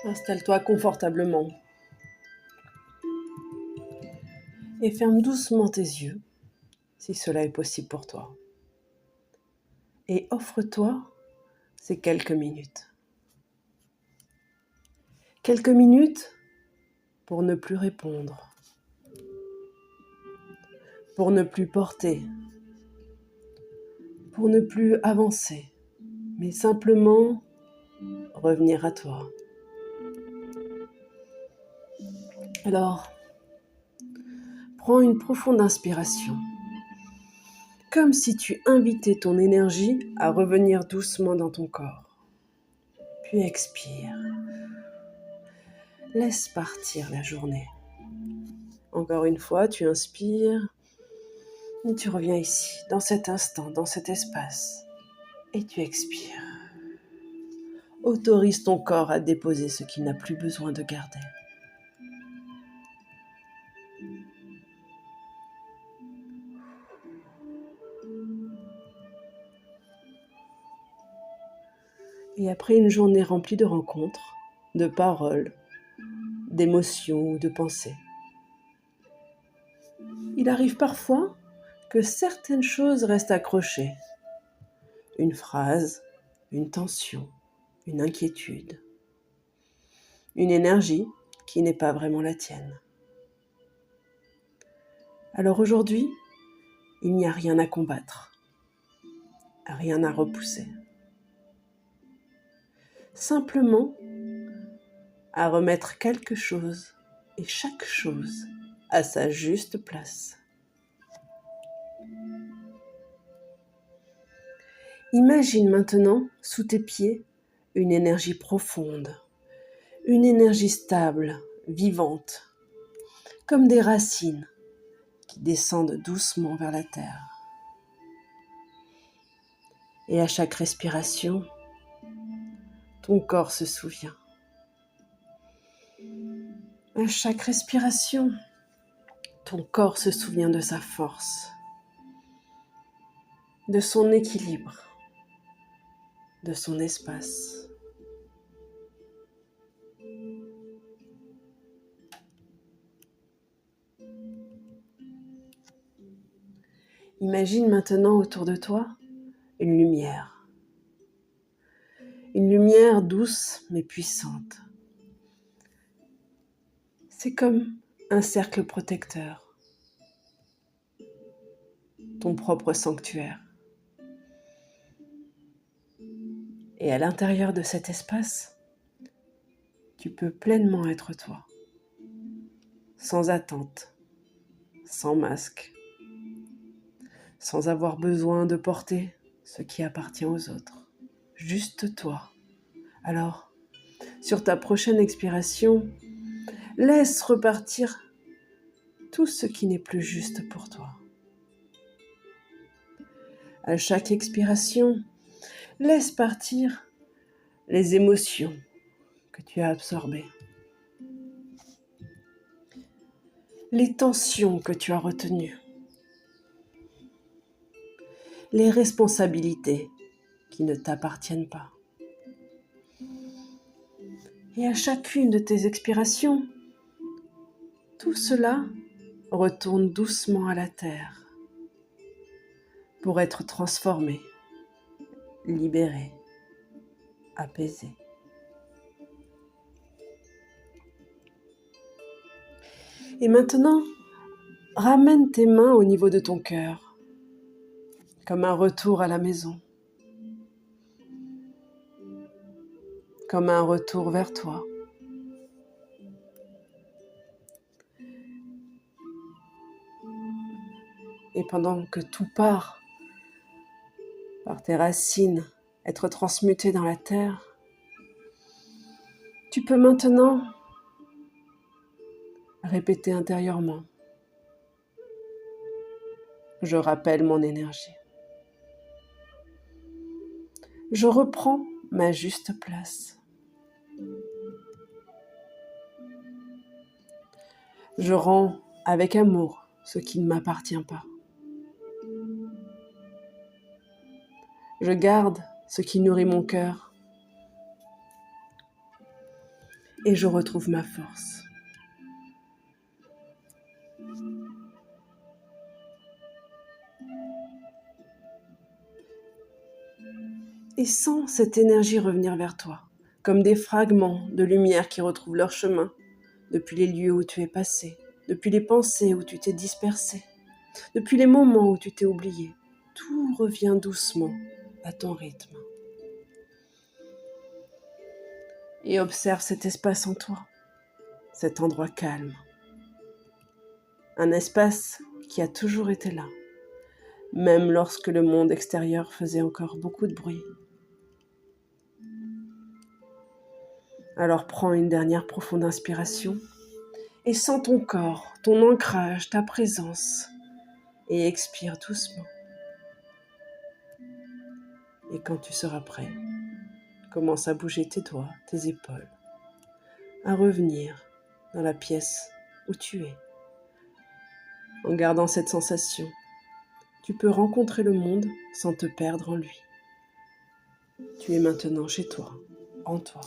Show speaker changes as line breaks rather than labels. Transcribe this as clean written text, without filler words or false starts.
Installe-toi confortablement et ferme doucement tes yeux, si cela est possible pour toi. Et offre-toi ces quelques minutes. Quelques minutes pour ne plus répondre, pour ne plus porter, pour ne plus avancer, mais simplement revenir à toi. Alors, prends une profonde inspiration, comme si tu invitais ton énergie à revenir doucement dans ton corps. Puis expire. Laisse partir la journée. Encore une fois, tu inspires et tu reviens ici, dans cet instant, dans cet espace. Et tu expires. Autorise ton corps à déposer ce qu'il n'a plus besoin de garder. Et après une journée remplie de rencontres, de paroles, d'émotions ou de pensées, il arrive parfois que certaines choses restent accrochées. Une phrase, une tension, une inquiétude, une énergie qui n'est pas vraiment la tienne. Alors aujourd'hui, il n'y a rien à combattre, rien à repousser. Simplement à remettre quelque chose et chaque chose à sa juste place. Imagine maintenant sous tes pieds une énergie profonde, une énergie stable, vivante, comme des racines qui descendent doucement vers la terre. Et à chaque respiration, ton corps se souvient. À chaque respiration, ton corps se souvient de sa force, de son équilibre, de son espace. Imagine maintenant autour de toi une lumière. Une lumière douce mais puissante. C'est comme un cercle protecteur, ton propre sanctuaire. Et à l'intérieur de cet espace, tu peux pleinement être toi, sans attente, sans masque, sans avoir besoin de porter ce qui appartient aux autres. Juste toi. Alors, sur ta prochaine expiration, laisse repartir tout ce qui n'est plus juste pour toi. À chaque expiration, laisse partir les émotions que tu as absorbées, les tensions que tu as retenues, les responsabilités qui ne t'appartiennent pas. Et à chacune de tes expirations, tout cela retourne doucement à la terre pour être transformé, libéré, apaisé. Et maintenant, ramène tes mains au niveau de ton cœur, comme un retour à la maison, comme un retour vers toi. Et pendant que tout part par tes racines, être transmuté dans la terre, tu peux maintenant répéter intérieurement: je rappelle mon énergie. Je reprends ma juste place. Je rends avec amour ce qui ne m'appartient pas. Je garde ce qui nourrit mon cœur. et je retrouve ma force. Et sens cette énergie revenir vers toi, comme des fragments de lumière qui retrouvent leur chemin, depuis les lieux où tu es passé, depuis les pensées où tu t'es dispersé, depuis les moments où tu t'es oublié. Tout revient doucement à ton rythme. Et observe cet espace en toi, cet endroit calme. Un espace qui a toujours été là, même lorsque le monde extérieur faisait encore beaucoup de bruit. Alors prends une dernière profonde inspiration et sens ton corps, ton ancrage, ta présence, et expire doucement. Et quand tu seras prêt, commence à bouger tes doigts, tes épaules, à revenir dans la pièce où tu es. En gardant cette sensation, tu peux rencontrer le monde sans te perdre en lui. Tu es maintenant chez toi, en toi.